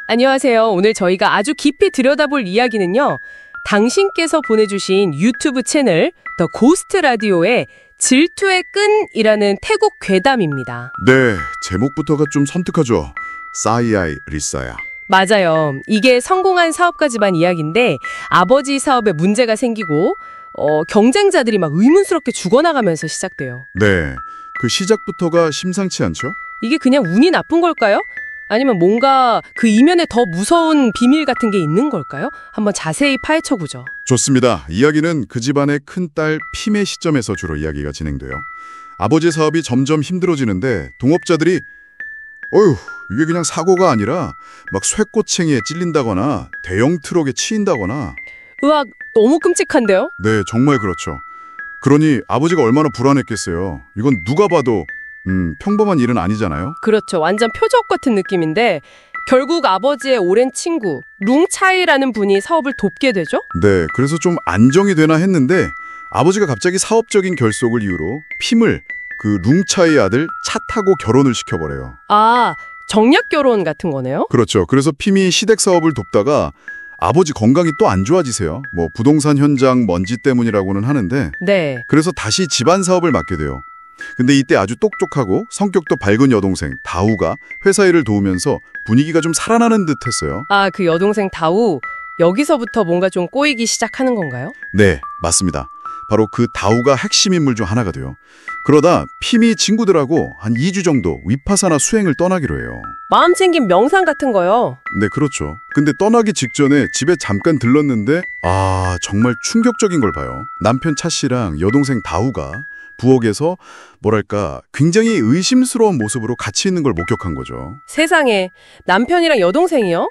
안녕하세요. 오늘 저희가 아주 깊이 들여다볼 이야기는요. 당신께서 보내주신 유튜브 채널 더 고스트 라디오의 질투의 끈이라는 태국 괴담입니다. 네, 제목부터가 좀 섬뜩하죠. 싸이아이 리사야. 맞아요. 이게 성공한 사업가 집안 이야기인데 아버지 사업에 문제가 생기고 경쟁자들이 막 의문스럽게 죽어나가면서 시작돼요. 네, 그 시작부터가 심상치 않죠? 이게 그냥 운이 나쁜 걸까요? 아니면 뭔가 그 이면에 더 무서운 비밀 같은 게 있는 걸까요? 한번 자세히 파헤쳐보죠. 좋습니다. 이야기는 그 집안의 큰딸 핌의 시점에서 주로 이야기가 진행돼요. 아버지 사업이 점점 힘들어지는데 동업자들이 어휴, 이게 그냥 사고가 아니라 막 쇠꼬챙이에 찔린다거나 대형 트럭에 치인다거나. 으악, 너무 끔찍한데요? 네, 정말 그렇죠. 그러니 아버지가 얼마나 불안했겠어요. 이건 누가 봐도 평범한 일은 아니잖아요. 그렇죠. 완전 표적 같은 느낌인데 결국 아버지의 오랜 친구 룽차이라는 분이 사업을 돕게 되죠? 네, 그래서 좀 안정이 되나 했는데 아버지가 갑자기 사업적인 결속을 이유로 핌을 그 룽차이의 아들 차 타고 결혼을 시켜버려요. 아, 정략 결혼 같은 거네요? 그렇죠. 그래서 핌이 시댁 사업을 돕다가 아버지 건강이 또 안 좋아지세요. 뭐 부동산 현장 먼지 때문이라고는 하는데 네. 그래서 다시 집안 사업을 맡게 돼요. 근데 이때 아주 똑똑하고 성격도 밝은 여동생 다우가 회사 일을 도우면서 분위기가 좀 살아나는 듯 했어요. 아, 그 여동생 다우, 여기서부터 뭔가 좀 꼬이기 시작하는 건가요? 네, 맞습니다. 바로 그 다우가 핵심 인물 중 하나가 돼요. 그러다 핌이 친구들하고 한 2주 정도 위파사나 수행을 떠나기로 해요. 마음 챙긴 명상 같은 거요. 네, 그렇죠. 근데 떠나기 직전에 집에 잠깐 들렀는데 정말 충격적인 걸 봐요. 남편 차 씨랑 여동생 다우가 부엌에서 뭐랄까 굉장히 의심스러운 모습으로 같이 있는 걸 목격한 거죠. 세상에, 남편이랑 여동생이요?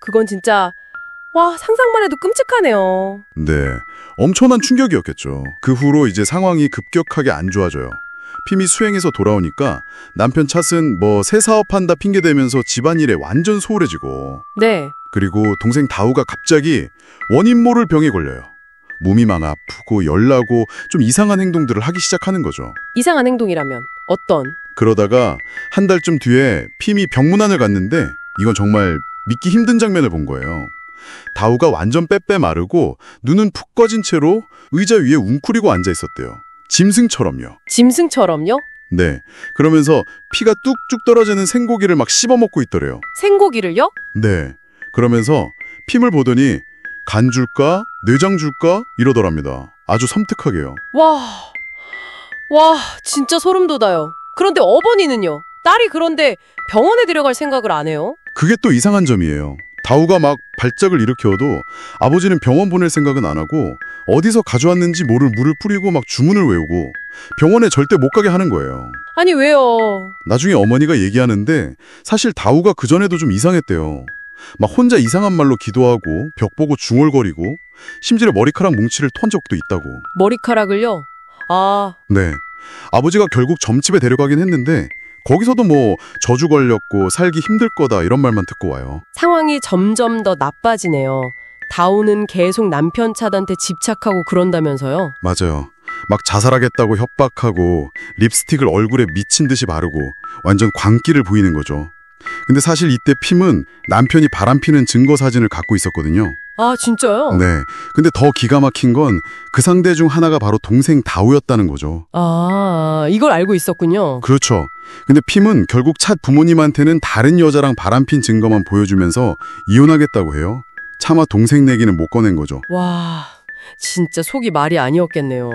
그건 진짜 와, 상상만 해도 끔찍하네요. 네, 엄청난 충격이었겠죠. 그 후로 이제 상황이 급격하게 안 좋아져요. 핌이 수행해서 돌아오니까 남편 찻은 뭐 새 사업한다 핑계대면서 집안일에 완전 소홀해지고, 네. 그리고 동생 다우가 갑자기 원인 모를 병에 걸려요. 몸이 막 아프고 열나고 좀 이상한 행동들을 하기 시작하는 거죠. 이상한 행동이라면 어떤? 그러다가 한 달쯤 뒤에 핌이 병문안을 갔는데 이건 정말 믿기 힘든 장면을 본 거예요. 다우가 완전 빼빼 마르고 눈은 푹 꺼진 채로 의자 위에 웅크리고 앉아 있었대요. 짐승처럼요. 짐승처럼요? 네. 그러면서 피가 뚝뚝 떨어지는 생고기를 막 씹어먹고 있더래요. 생고기를요? 네. 그러면서 핌을 보더니 간 줄까? 내장 줄까? 이러더랍니다. 아주 섬뜩하게요. 와, 진짜 소름 돋아요. 그런데 어머니는요? 딸이 그런데 병원에 데려갈 생각을 안 해요? 그게 또 이상한 점이에요. 다우가 막 발작을 일으켜도 아버지는 병원 보낼 생각은 안 하고 어디서 가져왔는지 모를 물을 뿌리고 막 주문을 외우고 병원에 절대 못 가게 하는 거예요. 아니, 왜요? 나중에 어머니가 얘기하는데 사실 다우가 그전에도 좀 이상했대요. 막 혼자 이상한 말로 기도하고 벽 보고 중얼거리고 심지어 머리카락 뭉치를 턴 적도 있다고. 머리카락을요? 아, 네. 아버지가 결국 점집에 데려가긴 했는데 거기서도 뭐 저주 걸렸고 살기 힘들 거다 이런 말만 듣고 와요. 상황이 점점 더 나빠지네요. 다우는 계속 남편 차단테 집착하고 그런다면서요? 맞아요. 막 자살하겠다고 협박하고 립스틱을 얼굴에 미친 듯이 바르고 완전 광기를 보이는 거죠. 근데 사실 이때 핌은 남편이 바람피는 증거 사진을 갖고 있었거든요. 아, 진짜요? 네. 근데 더 기가 막힌 건 그 상대 중 하나가 바로 동생 다우였다는 거죠. 아, 이걸 알고 있었군요. 그렇죠. 근데 핌은 결국 차 부모님한테는 다른 여자랑 바람핀 증거만 보여주면서 이혼하겠다고 해요. 차마 동생 내기는 못 꺼낸 거죠. 와, 진짜 속이 말이 아니었겠네요.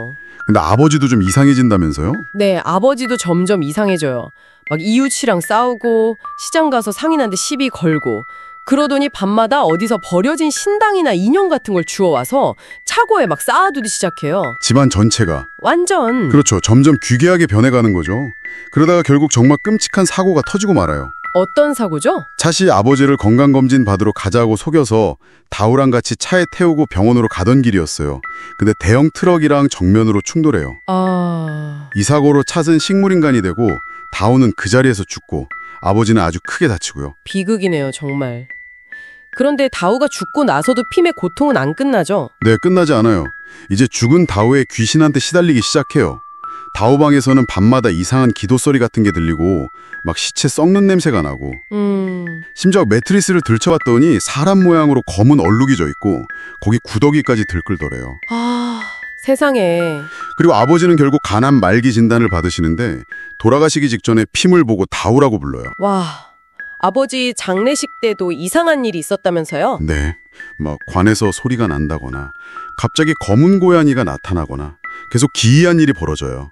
근데 아버지도 좀 이상해진다면서요? 네, 아버지도 점점 이상해져요. 막 이웃이랑 싸우고 시장 가서 상인한테 시비 걸고 그러더니 밤마다 어디서 버려진 신당이나 인형 같은 걸 주워와서 차고에 막 쌓아두기 시작해요. 집안 전체가. 완전. 그렇죠. 점점 귀괴하게 변해가는 거죠. 그러다가 결국 정말 끔찍한 사고가 터지고 말아요. 어떤 사고죠? 차씨 아버지를 건강검진 받으러 가자고 속여서 다우랑 같이 차에 태우고 병원으로 가던 길이었어요. 근데 대형 트럭이랑 정면으로 충돌해요. 이 사고로 찻은 식물인간이 되고 다우는 그 자리에서 죽고 아버지는 아주 크게 다치고요. 비극이네요, 정말. 그런데 다우가 죽고 나서도 핌의 고통은 안 끝나죠? 네, 끝나지 않아요. 이제 죽은 다우의 귀신한테 시달리기 시작해요. 다우방에서는 밤마다 이상한 기도 소리 같은 게 들리고 막 시체 썩는 냄새가 나고 심지어 매트리스를 들춰봤더니 사람 모양으로 검은 얼룩이 져 있고 거기 구더기까지 들끓더래요. 아, 세상에. 그리고 아버지는 결국 간암 말기 진단을 받으시는데 돌아가시기 직전에 핌을 보고 다우라고 불러요. 와, 아버지 장례식 때도 이상한 일이 있었다면서요? 네, 막 관에서 소리가 난다거나 갑자기 검은 고양이가 나타나거나 계속 기이한 일이 벌어져요.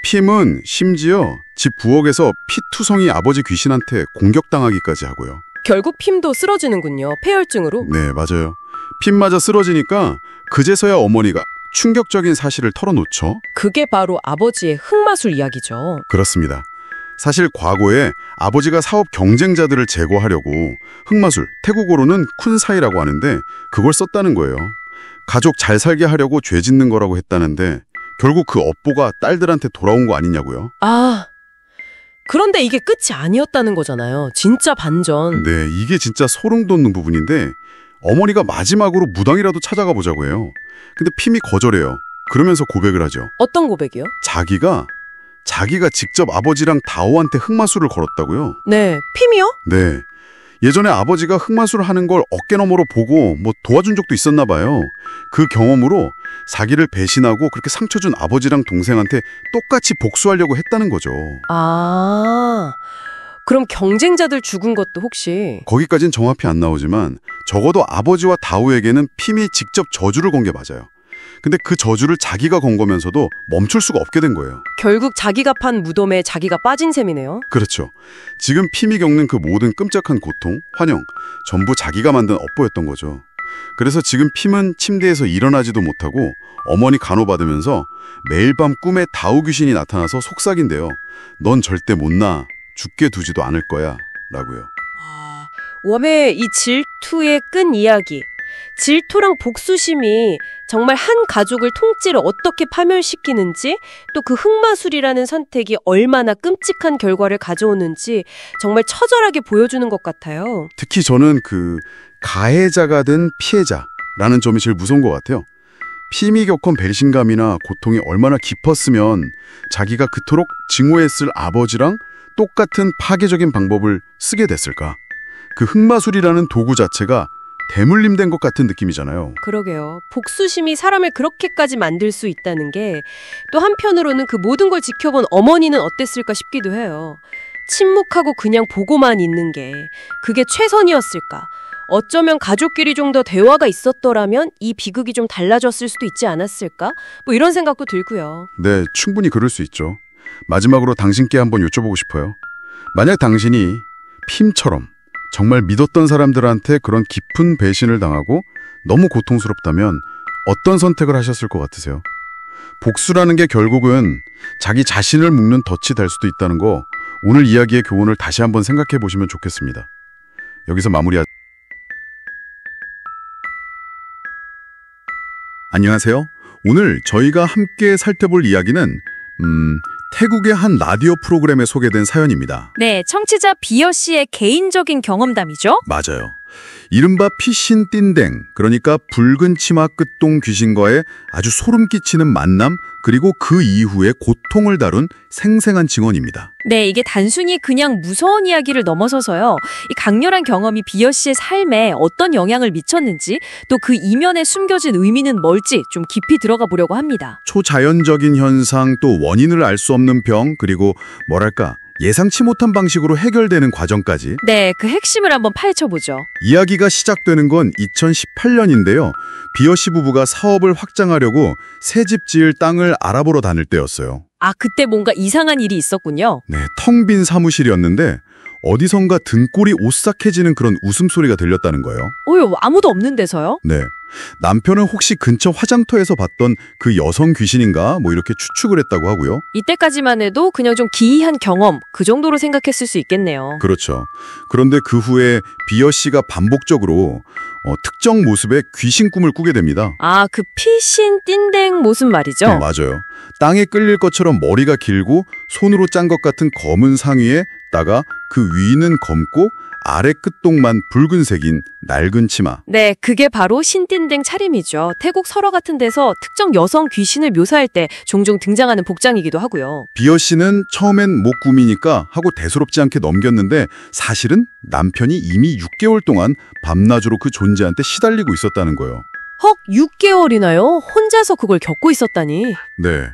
핌은 심지어 집 부엌에서 피투성이 아버지 귀신한테 공격당하기까지 하고요. 결국 핌도 쓰러지는군요. 폐혈증으로. 네, 맞아요. 핌마저 쓰러지니까 그제서야 어머니가 충격적인 사실을 털어놓죠. 그게 바로 아버지의 흑마술 이야기죠. 그렇습니다. 사실 과거에 아버지가 사업 경쟁자들을 제거하려고 흑마술, 태국어로는 쿤사이라고 하는데 그걸 썼다는 거예요. 가족 잘 살게 하려고 죄 짓는 거라고 했다는데 결국 그 업보가 딸들한테 돌아온 거 아니냐고요. 아, 그런데 이게 끝이 아니었다는 거잖아요. 진짜 반전. 네, 이게 진짜 소름 돋는 부분인데 어머니가 마지막으로 무당이라도 찾아가 보자고 해요. 근데 핌이 거절해요. 그러면서 고백을 하죠. 어떤 고백이요? 자기가 직접 아버지랑 다오한테 흑마술을 걸었다고요. 네, 핌이요? 네. 예전에 아버지가 흑마술을 하는 걸 어깨너머로 보고 도와준 적도 있었나 봐요. 그 경험으로 자기를 배신하고 그렇게 상처 준 아버지랑 동생한테 똑같이 복수하려고 했다는 거죠. 아, 그럼 경쟁자들 죽은 것도 혹시? 거기까진 정확히 안 나오지만 적어도 아버지와 다우에게는 핌이 직접 저주를 건 게 맞아요. 근데 그 저주를 자기가 건 거면서도 멈출 수가 없게 된 거예요. 결국 자기가 판 무덤에 자기가 빠진 셈이네요. 그렇죠. 지금 핌이 겪는 그 모든 끔찍한 고통, 환영, 전부 자기가 만든 업보였던 거죠. 그래서 지금 핌은 침대에서 일어나지도 못하고 어머니 간호받으면서 매일 밤 꿈에 다우 귀신이 나타나서 속삭인대요. 넌 절대 못 나. 죽게 두지도 않을 거야. 라고요. 웜의 이 질투의 끈 이야기. 질투랑 복수심이 정말 한 가족을 통째로 어떻게 파멸시키는지, 또 그 흑마술이라는 선택이 얼마나 끔찍한 결과를 가져오는지 정말 처절하게 보여주는 것 같아요. 특히 저는 그 가해자가 된 피해자라는 점이 제일 무서운 것 같아요. 핌이 겪은 배신감이나 고통이 얼마나 깊었으면 자기가 그토록 증오했을 아버지랑 똑같은 파괴적인 방법을 쓰게 됐을까? 그 흑마술이라는 도구 자체가 대물림된 것 같은 느낌이잖아요. 그러게요. 복수심이 사람을 그렇게까지 만들 수 있다는 게 또 한편으로는 그 모든 걸 지켜본 어머니는 어땠을까 싶기도 해요. 침묵하고 그냥 보고만 있는 게 그게 최선이었을까? 어쩌면 가족끼리 좀 더 대화가 있었더라면 이 비극이 좀 달라졌을 수도 있지 않았을까? 뭐 이런 생각도 들고요. 네, 충분히 그럴 수 있죠. 마지막으로 당신께 한번 여쭤보고 싶어요. 만약 당신이 핌처럼 정말 믿었던 사람들한테 그런 깊은 배신을 당하고 너무 고통스럽다면 어떤 선택을 하셨을 것 같으세요? 복수라는 게 결국은 자기 자신을 묶는 덫이 될 수도 있다는 거 오늘 이야기의 교훈을 다시 한번 생각해 보시면 좋겠습니다. 여기서 마무리하죠. 안녕하세요. 오늘 저희가 함께 살펴볼 이야기는 태국의 한 라디오 프로그램에 소개된 사연입니다. 네, 청취자 비어 씨의 개인적인 경험담이죠? 맞아요. 이른바 피신 띵댕, 그러니까 붉은 치마 끝동 귀신과의 아주 소름 끼치는 만남, 그리고 그 이후의 고통을 다룬 생생한 증언입니다. 네, 이게 단순히 그냥 무서운 이야기를 넘어서서요. 이 강렬한 경험이 비어 씨의 삶에 어떤 영향을 미쳤는지, 또 그 이면에 숨겨진 의미는 뭘지 좀 깊이 들어가 보려고 합니다. 초자연적인 현상, 또 원인을 알 수 없는 병, 그리고 뭐랄까 예상치 못한 방식으로 해결되는 과정까지. 네, 그 핵심을 한번 파헤쳐보죠. 이야기가 시작되는 건 2018년인데요. 비어 씨 부부가 사업을 확장하려고 새집 지을 땅을 알아보러 다닐 때였어요. 아, 그때 뭔가 이상한 일이 있었군요. 네, 텅 빈 사무실이었는데 어디선가 등골이 오싹해지는 그런 웃음소리가 들렸다는 거예요. 아무도 없는 데서요? 네. 남편은 혹시 근처 화장터에서 봤던 그 여성 귀신인가 뭐 이렇게 추측을 했다고 하고요. 이때까지만 해도 그냥 좀 기이한 경험, 그 정도로 생각했을 수 있겠네요. 그렇죠. 그런데 그 후에 비어 씨가 반복적으로 특정 모습의 귀신 꿈을 꾸게 됩니다. 아, 그 피신 띵댕 모습 말이죠? 네, 맞아요. 땅에 끌릴 것처럼 머리가 길고 손으로 짠 것 같은 검은 상의에다가 그 위는 검고 아래 끝동만 붉은색인 낡은 치마. 네, 그게 바로 신딘댕 차림이죠. 태국 설화 같은 데서 특정 여성 귀신을 묘사할 때 종종 등장하는 복장이기도 하고요. 비어 씨는 처음엔 못 꾸미니까 하고 대수롭지 않게 넘겼는데 사실은 남편이 이미 6개월 동안 밤낮으로 그 존재한테 시달리고 있었다는 거예요. 헉, 6개월이나요? 혼자서 그걸 겪고 있었다니. 네,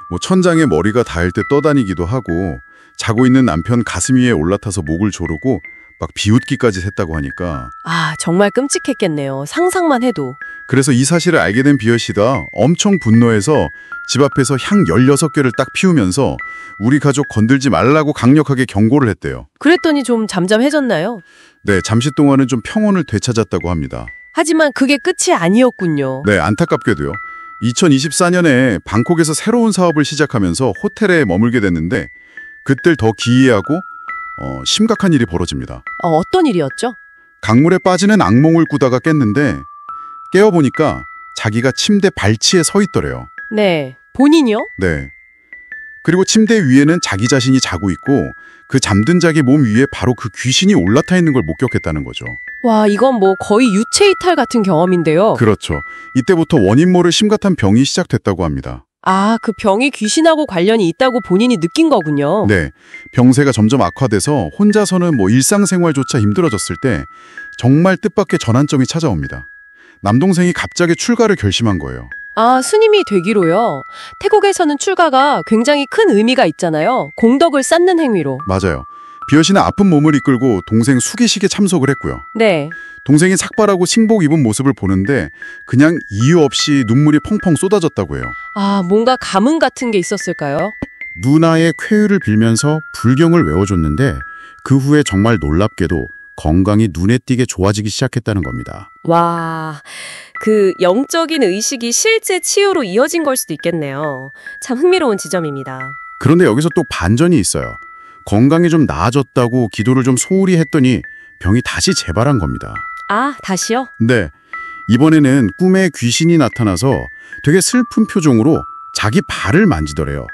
뭐 천장에 머리가 닿을 때 떠다니기도 하고 자고 있는 남편 가슴 위에 올라타서 목을 조르고 막 비웃기까지 했다고 하니까 아, 정말 끔찍했겠네요. 상상만 해도. 그래서 이 사실을 알게 된 비어 씨가 엄청 분노해서 집 앞에서 향 16개를 딱 피우면서 우리 가족 건들지 말라고 강력하게 경고를 했대요. 그랬더니 좀 잠잠해졌나요? 네, 잠시 동안은 좀 평온을 되찾았다고 합니다. 하지만 그게 끝이 아니었군요. 네, 안타깝게도요. 2024년에 방콕에서 새로운 사업을 시작하면서 호텔에 머물게 됐는데 그때 더 기이하고 심각한 일이 벌어집니다. 어떤 일이었죠? 강물에 빠지는 악몽을 꾸다가 깼는데 깨어보니까 자기가 침대 발치에 서 있더래요. 네. 본인이요? 네. 그리고 침대 위에는 자기 자신이 자고 있고 그 잠든 자기 몸 위에 바로 그 귀신이 올라타 있는 걸 목격했다는 거죠. 와, 이건 뭐 거의 유체 이탈 같은 경험인데요. 그렇죠. 이때부터 원인 모를 심각한 병이 시작됐다고 합니다. 아, 그 병이 귀신하고 관련이 있다고 본인이 느낀 거군요. 네. 병세가 점점 악화돼서 혼자서는 뭐 일상생활조차 힘들어졌을 때 정말 뜻밖의 전환점이 찾아옵니다. 남동생이 갑자기 출가를 결심한 거예요. 아, 스님이 되기로요. 태국에서는 출가가 굉장히 큰 의미가 있잖아요. 공덕을 쌓는 행위로. 맞아요. 비어 씨는 아픈 몸을 이끌고 동생 수기식에 참석을 했고요. 네. 동생이 삭발하고 신복 입은 모습을 보는데 그냥 이유 없이 눈물이 펑펑 쏟아졌다고 해요. 아, 뭔가 감흥 같은 게 있었을까요? 누나의 쾌유를 빌면서 불경을 외워줬는데 그 후에 정말 놀랍게도 건강이 눈에 띄게 좋아지기 시작했다는 겁니다. 와, 그 영적인 의식이 실제 치유로 이어진 걸 수도 있겠네요. 참 흥미로운 지점입니다. 그런데 여기서 또 반전이 있어요. 건강이 좀 나아졌다고 기도를 좀 소홀히 했더니 병이 다시 재발한 겁니다. 아, 다시요? 네, 이번에는 꿈에 귀신이 나타나서 되게 슬픈 표정으로 자기 발을 만지더래요.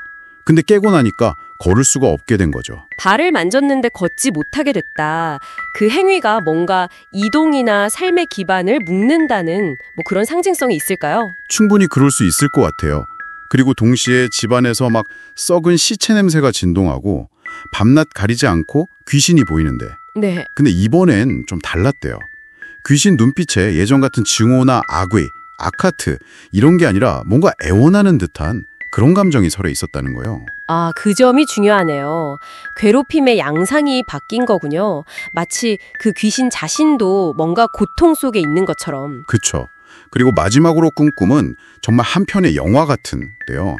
근데 깨고 나니까 걸을 수가 없게 된 거죠. 발을 만졌는데 걷지 못하게 됐다. 그 행위가 뭔가 이동이나 삶의 기반을 묶는다는 뭐 그런 상징성이 있을까요? 충분히 그럴 수 있을 것 같아요. 그리고 동시에 집안에서 막 썩은 시체 냄새가 진동하고 밤낮 가리지 않고 귀신이 보이는데 네. 근데 이번엔 좀 달랐대요. 귀신 눈빛에 예전 같은 증오나 악의, 악하트 이런 게 아니라 뭔가 애원하는 듯한 그런 감정이 서려 있었다는 거예요. 아, 그 점이 중요하네요. 괴롭힘의 양상이 바뀐 거군요. 마치 그 귀신 자신도 뭔가 고통 속에 있는 것처럼. 그쵸. 그리고 마지막으로 꾼 꿈은 정말 한 편의 영화 같은데요.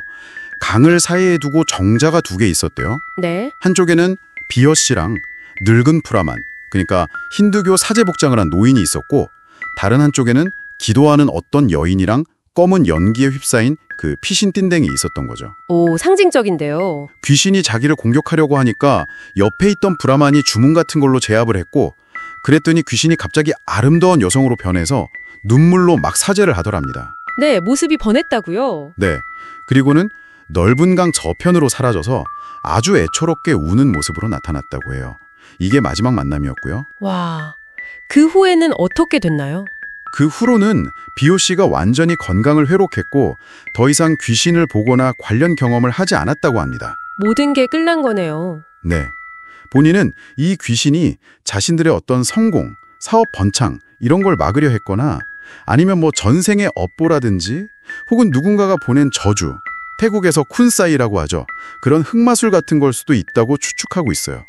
강을 사이에 두고 정자가 2개 있었대요. 네. 한쪽에는 비어 씨랑 늙은 프라만, 그러니까 힌두교 사제 복장을 한 노인이 있었고 다른 한쪽에는 기도하는 어떤 여인이랑 검은 연기에 휩싸인 그 피신 띵댕이 있었던 거죠. 오, 상징적인데요. 귀신이 자기를 공격하려고 하니까 옆에 있던 브라만이 주문 같은 걸로 제압을 했고 그랬더니 귀신이 갑자기 아름다운 여성으로 변해서 눈물로 막 사죄를 하더랍니다. 네, 모습이 번했다고요. 네, 그리고는 넓은 강 저편으로 사라져서 아주 애처롭게 우는 모습으로 나타났다고 해요. 이게 마지막 만남이었고요. 와, 그 후에는 어떻게 됐나요? 그 후로는 비오 씨가 완전히 건강을 회복했고 더 이상 귀신을 보거나 관련 경험을 하지 않았다고 합니다. 모든 게 끝난 거네요. 네. 본인은 이 귀신이 자신들의 어떤 성공, 사업 번창 이런 걸 막으려 했거나 아니면 뭐 전생의 업보라든지 혹은 누군가가 보낸 저주, 태국에서 쿤사이라고 하죠. 그런 흑마술 같은 걸 수도 있다고 추측하고 있어요.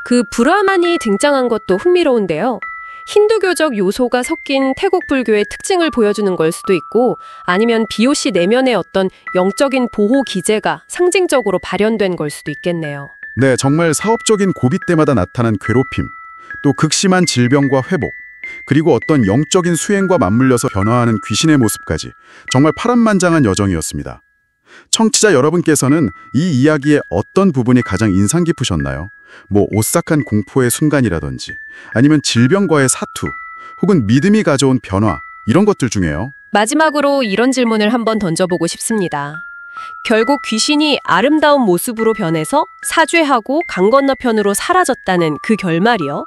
그 브라만이 등장한 것도 흥미로운데요. 힌두교적 요소가 섞인 태국 불교의 특징을 보여주는 걸 수도 있고 아니면 비오씨 내면의 어떤 영적인 보호 기제가 상징적으로 발현된 걸 수도 있겠네요. 네, 정말 사업적인 고비 때마다 나타난 괴롭힘, 또 극심한 질병과 회복, 그리고 어떤 영적인 수행과 맞물려서 변화하는 귀신의 모습까지 정말 파란만장한 여정이었습니다. 청취자 여러분께서는 이 이야기의 어떤 부분이 가장 인상 깊으셨나요? 뭐 오싹한 공포의 순간이라든지 아니면 질병과의 사투 혹은 믿음이 가져온 변화 이런 것들 중에요. 마지막으로 이런 질문을 한번 던져보고 싶습니다. 결국 귀신이 아름다운 모습으로 변해서 사죄하고 강 건너편으로 사라졌다는 그 결말이요.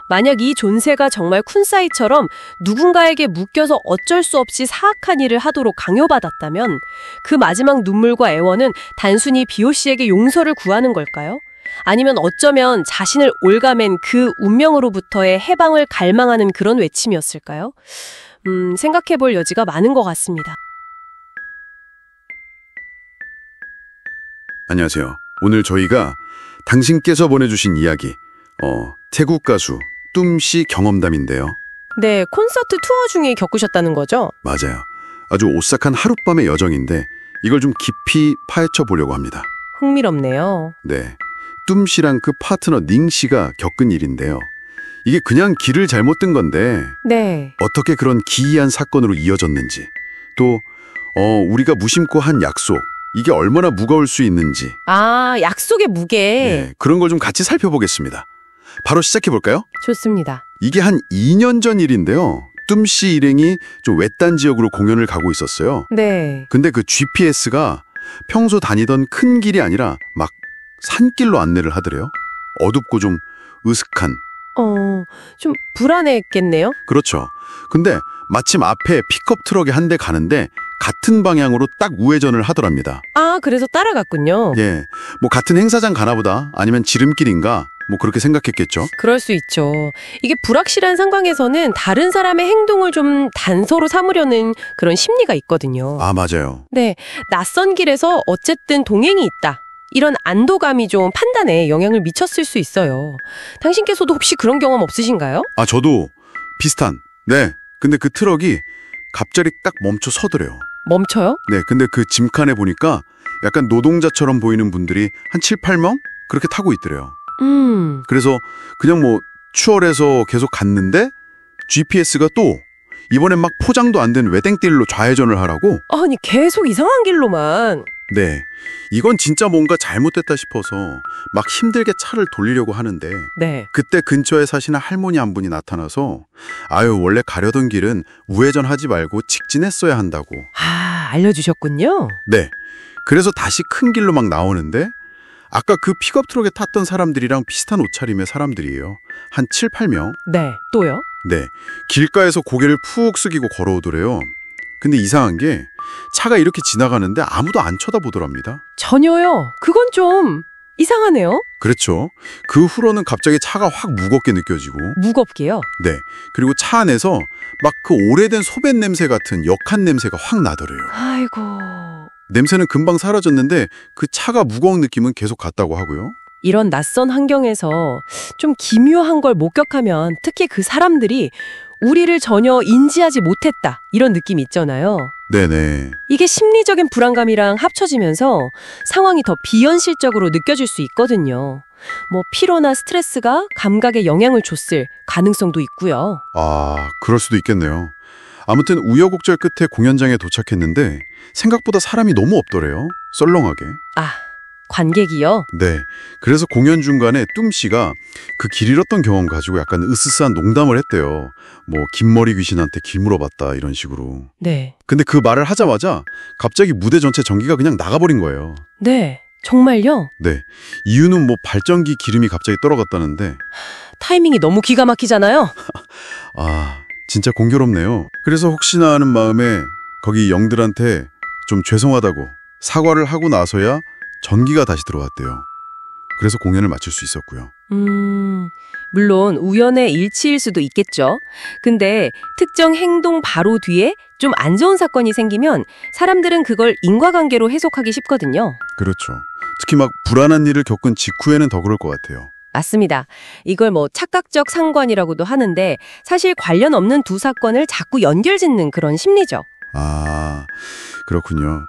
만약 이 존세가 정말 쿤사이처럼 누군가에게 묶여서 어쩔 수 없이 사악한 일을 하도록 강요받았다면 그 마지막 눈물과 애원은 단순히 비오 씨에게 용서를 구하는 걸까요? 아니면 어쩌면 자신을 올가맨 그 운명으로부터의 해방을 갈망하는 그런 외침이었을까요? 생각해볼 여지가 많은 것 같습니다. 안녕하세요. 오늘 저희가 당신께서 보내주신 이야기, 태국 가수 뚠씨 경험담인데요. 네, 콘서트 투어 중에 겪으셨다는 거죠? 맞아요. 아주 오싹한 하룻밤의 여정인데 이걸 좀 깊이 파헤쳐 보려고 합니다. 흥미롭네요. 네, 뚠씨랑 그 파트너 닝씨가 겪은 일인데요. 이게 그냥 길을 잘못 든 건데 네. 어떻게 그런 기이한 사건으로 이어졌는지, 또 우리가 무심코 한 약속, 이게 얼마나 무거울 수 있는지, 아, 약속의 무게. 네, 그런 걸 좀 같이 살펴보겠습니다. 바로 시작해 볼까요? 좋습니다. 이게 한 2년 전 일인데요. 뚠씨 일행이 좀 외딴 지역으로 공연을 가고 있었어요. 네. 근데 그 GPS가 평소 다니던 큰 길이 아니라 막 산길로 안내를 하더래요. 어둡고 좀 으슥한. 좀 불안했겠네요? 그렇죠. 근데 마침 앞에 픽업 트럭이 한 대 가는데 같은 방향으로 딱 우회전을 하더랍니다. 아, 그래서 따라갔군요. 예, 뭐 같은 행사장 가나 보다, 아니면 지름길인가, 뭐 그렇게 생각했겠죠. 그럴 수 있죠. 이게 불확실한 상황에서는 다른 사람의 행동을 좀 단서로 삼으려는 그런 심리가 있거든요. 아, 맞아요. 네, 낯선 길에서 어쨌든 동행이 있다. 이런 안도감이 좀 판단에 영향을 미쳤을 수 있어요. 당신께서도 혹시 그런 경험 없으신가요? 아, 저도 비슷한. 네, 근데 그 트럭이 갑자기 딱 멈춰 서더래요. 멈춰요? 네, 근데 그 짐칸에 보니까 약간 노동자처럼 보이는 분들이 한 7, 8명? 그렇게 타고 있더래요. 그래서 그냥 뭐 추월해서 계속 갔는데 GPS가 또 이번엔 막 포장도 안 된 외땡길로 좌회전을 하라고? 아니, 계속 이상한 길로만. 네, 이건 진짜 뭔가 잘못됐다 싶어서 막 힘들게 차를 돌리려고 하는데 네. 그때 근처에 사시는 할머니 한 분이 나타나서 아유, 원래 가려던 길은 우회전하지 말고 직진했어야 한다고. 아, 알려주셨군요. 네, 그래서 다시 큰 길로 막 나오는데 아까 그 픽업 트럭에 탔던 사람들이랑 비슷한 옷차림의 사람들이에요. 한 7, 8명. 네, 또요? 네, 길가에서 고개를 푹 숙이고 걸어오더래요. 근데 이상한 게 차가 이렇게 지나가는데 아무도 안 쳐다보더랍니다. 전혀요. 그건 좀 이상하네요. 그렇죠. 그 후로는 갑자기 차가 확 무겁게 느껴지고, 무겁게요. 네, 그리고 차 안에서 막 그 오래된 소변 냄새 같은 역한 냄새가 확 나더래요. 아이고. 냄새는 금방 사라졌는데 그 차가 무거운 느낌은 계속 갔다고 하고요. 이런 낯선 환경에서 좀 기묘한 걸 목격하면 특히 그 사람들이 우리를 전혀 인지하지 못했다. 이런 느낌이 있잖아요. 네네. 이게 심리적인 불안감이랑 합쳐지면서 상황이 더 비현실적으로 느껴질 수 있거든요. 뭐 피로나 스트레스가 감각에 영향을 줬을 가능성도 있고요. 아, 그럴 수도 있겠네요. 아무튼 우여곡절 끝에 공연장에 도착했는데 생각보다 사람이 너무 없더래요. 썰렁하게. 아, 관객이요? 네. 그래서 공연 중간에 뚠씨가 그 길 잃었던 경험 가지고 약간 으스스한 농담을 했대요. 뭐 긴머리 귀신한테 길 물어봤다 이런 식으로. 네. 근데 그 말을 하자마자 갑자기 무대 전체 전기가 그냥 나가버린 거예요. 네. 정말요? 네. 이유는 뭐 발전기 기름이 갑자기 떨어졌다는데, 타이밍이 너무 기가 막히잖아요. 아, 진짜 공교롭네요. 그래서 혹시나 하는 마음에 거기 영들한테 좀 죄송하다고 사과를 하고 나서야 전기가 다시 들어왔대요. 그래서 공연을 마칠 수 있었고요. 물론 우연의 일치일 수도 있겠죠. 근데 특정 행동 바로 뒤에 좀 안 좋은 사건이 생기면 사람들은 그걸 인과관계로 해석하기 쉽거든요. 그렇죠. 특히 막 불안한 일을 겪은 직후에는 더 그럴 것 같아요. 맞습니다. 이걸 뭐 착각적 상관이라고도 하는데 사실 관련 없는 두 사건을 자꾸 연결짓는 그런 심리죠. 아, 그렇군요.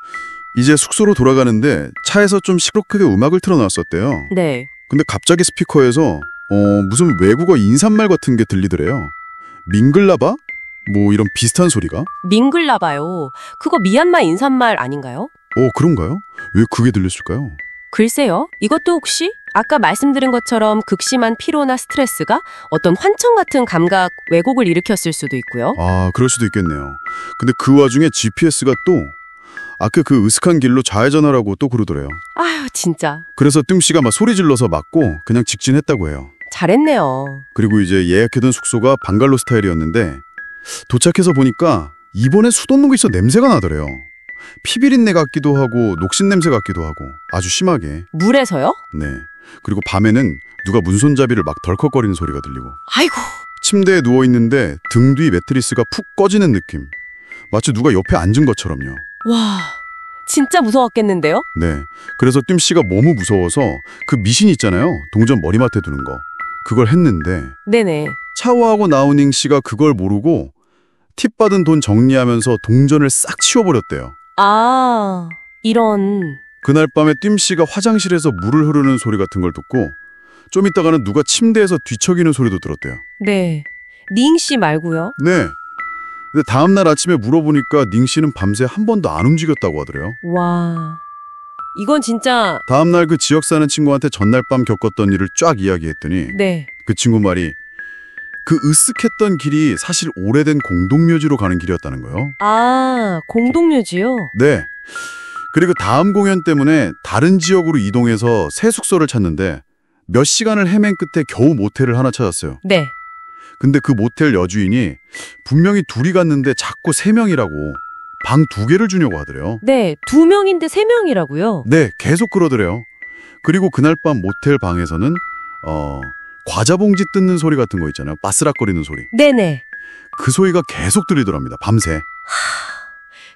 이제 숙소로 돌아가는데 차에서 좀 시끄럽게 음악을 틀어놨었대요. 네. 근데 갑자기 스피커에서 무슨 외국어 인사말 같은 게 들리더래요. 밍글라바? 뭐 이런 비슷한 소리가? 밍글라봐요. 그거 미얀마 인사말 아닌가요? 그런가요? 왜 그게 들렸을까요? 글쎄요. 이것도 혹시 아까 말씀드린 것처럼 극심한 피로나 스트레스가 어떤 환청 같은 감각 왜곡을 일으켰을 수도 있고요. 아, 그럴 수도 있겠네요. 근데 그 와중에 GPS가 또 아까 그 으슥한 길로 좌회전하라고 또 그러더래요. 아휴, 진짜. 그래서 뜸씨가 막 소리 질러서 막고 그냥 직진했다고 해요. 잘했네요. 그리고 이제 예약해둔 숙소가 방갈로 스타일이었는데 도착해서 보니까 이번에 수돗목에서 냄새가 나더래요. 피비린내 같기도 하고 녹신 냄새 같기도 하고 아주 심하게. 물에서요? 네. 그리고 밤에는 누가 문손잡이를 막 덜컥거리는 소리가 들리고 아이고. 침대에 누워있는데 등 뒤 매트리스가 푹 꺼지는 느낌. 마치 누가 옆에 앉은 것처럼요. 와, 진짜 무서웠겠는데요? 네. 그래서 뜀씨가 너무 무서워서 그 미신 있잖아요. 동전 머리맡에 두는 거. 그걸 했는데 네네. 샤워하고 나온 잉씨가 그걸 모르고 팁 받은 돈 정리하면서 동전을 싹 치워버렸대요. 아, 이런. 그날 밤에 뜀씨가 화장실에서 물을 흐르는 소리 같은 걸 듣고 좀 있다가는 누가 침대에서 뒤척이는 소리도 들었대요. 네. 닝 씨 말고요? 네. 근데 다음날 아침에 물어보니까 닝씨는 밤새 한 번도 안 움직였다고 하더래요. 와, 이건 진짜. 다음날 그 지역 사는 친구한테 전날 밤 겪었던 일을 쫙 이야기했더니 네. 그 친구 말이 그 으쓱했던 길이 사실 오래된 공동묘지로 가는 길이었다는 거예요. 아, 공동묘지요? 네. 그리고 다음 공연 때문에 다른 지역으로 이동해서 새 숙소를 찾는데 몇 시간을 헤맨 끝에 겨우 모텔을 하나 찾았어요. 네. 근데 그 모텔 여주인이 분명히 둘이 갔는데 자꾸 3명이라고 방 2개를 주냐고 하더래요. 네, 2명인데 3명이라고요? 네, 계속 그러더래요. 그리고 그날 밤 모텔 방에서는 과자 봉지 뜯는 소리 같은 거 있잖아요. 바스락거리는 소리. 네네. 그 소리가 계속 들리더랍니다. 밤새.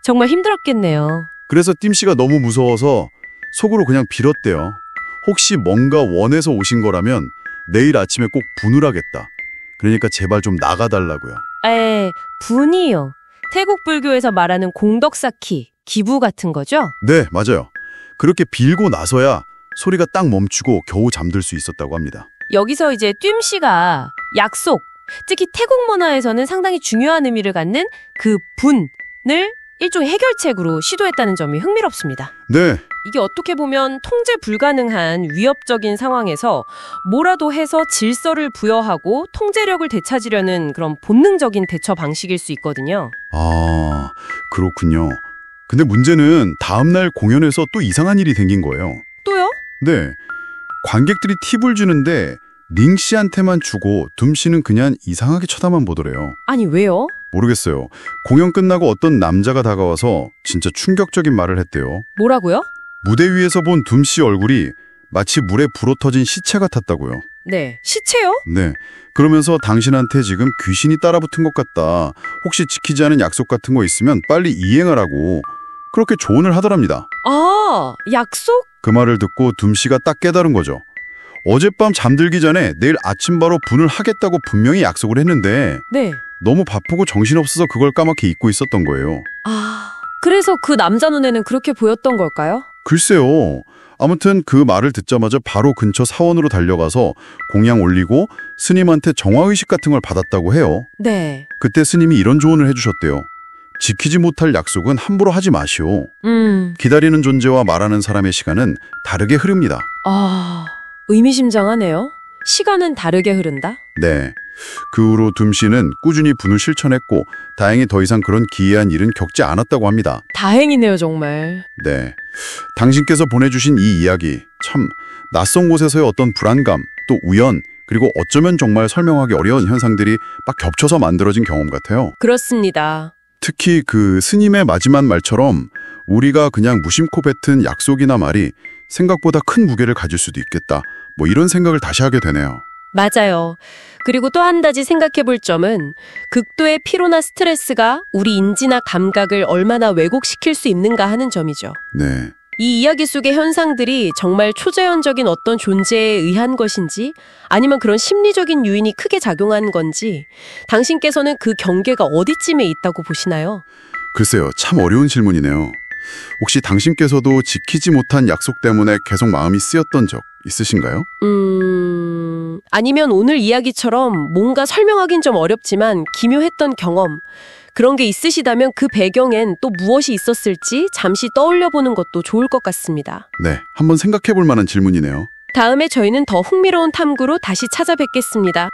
정말 힘들었겠네요. 그래서 뜀씨가 너무 무서워서 속으로 그냥 빌었대요. 혹시 뭔가 원해서 오신 거라면 내일 아침에 꼭 분을 하겠다. 그러니까 제발 좀 나가달라고요. 분이요. 태국 불교에서 말하는 공덕 쌓기, 기부 같은 거죠? 네, 맞아요. 그렇게 빌고 나서야 소리가 딱 멈추고 겨우 잠들 수 있었다고 합니다. 여기서 이제 뜀 씨가 약속, 특히 태국 문화에서는 상당히 중요한 의미를 갖는 그 분을 일종의 해결책으로 시도했다는 점이 흥미롭습니다. 네, 이게 어떻게 보면 통제 불가능한 위협적인 상황에서 뭐라도 해서 질서를 부여하고 통제력을 되찾으려는 그런 본능적인 대처 방식일 수 있거든요. 아, 그렇군요. 근데 문제는 다음날 공연에서 또 이상한 일이 생긴 거예요. 또요? 네, 관객들이 팁을 주는데 닝 씨한테만 주고 둠 씨는 그냥 이상하게 쳐다만 보더래요. 아니, 왜요? 모르겠어요. 공연 끝나고 어떤 남자가 다가와서 진짜 충격적인 말을 했대요. 뭐라고요? 무대 위에서 본 둠 씨 얼굴이 마치 물에 불어터진 시체 같았다고요. 네. 시체요? 네. 그러면서 당신한테 지금 귀신이 따라붙은 것 같다. 혹시 지키지 않은 약속 같은 거 있으면 빨리 이행하라고 그렇게 조언을 하더랍니다. 아, 약속? 그 말을 듣고 둠 씨가 딱 깨달은 거죠. 어젯밤 잠들기 전에 내일 아침 바로 분을 하겠다고 분명히 약속을 했는데 네. 너무 바쁘고 정신없어서 그걸 까맣게 잊고 있었던 거예요. 아, 그래서 그 남자 눈에는 그렇게 보였던 걸까요? 글쎄요. 아무튼 그 말을 듣자마자 바로 근처 사원으로 달려가서 공양 올리고 스님한테 정화의식 같은 걸 받았다고 해요. 네. 그때 스님이 이런 조언을 해주셨대요. 지키지 못할 약속은 함부로 하지 마시오. 기다리는 존재와 말하는 사람의 시간은 다르게 흐릅니다. 아, 의미심장하네요. 시간은 다르게 흐른다? 네. 그 후로 둠 씨는 꾸준히 분을 실천했고 다행히 더 이상 그런 기이한 일은 겪지 않았다고 합니다. 다행이네요, 정말. 네. 당신께서 보내주신 이 이야기 참 낯선 곳에서의 어떤 불안감, 또 우연, 그리고 어쩌면 정말 설명하기 어려운 현상들이 막 겹쳐서 만들어진 경험 같아요. 그렇습니다. 특히 그 스님의 마지막 말처럼 우리가 그냥 무심코 뱉은 약속이나 말이 생각보다 큰 무게를 가질 수도 있겠다. 뭐 이런 생각을 다시 하게 되네요. 맞아요. 그리고 또 한 가지 생각해 볼 점은 극도의 피로나 스트레스가 우리 인지나 감각을 얼마나 왜곡시킬 수 있는가 하는 점이죠. 네. 이 이야기 속의 현상들이 정말 초자연적인 어떤 존재에 의한 것인지 아니면 그런 심리적인 요인이 크게 작용한 건지 당신께서는 그 경계가 어디쯤에 있다고 보시나요? 글쎄요. 참 어려운 질문이네요. 혹시 당신께서도 지키지 못한 약속 때문에 계속 마음이 쓰였던 적 있으신가요? 아니면 오늘 이야기처럼 뭔가 설명하긴 좀 어렵지만 기묘했던 경험, 그런 게 있으시다면 그 배경엔 또 무엇이 있었을지 잠시 떠올려보는 것도 좋을 것 같습니다. 네, 한번 생각해 볼 만한 질문이네요. 다음에 저희는 더 흥미로운 탐구로 다시 찾아뵙겠습니다.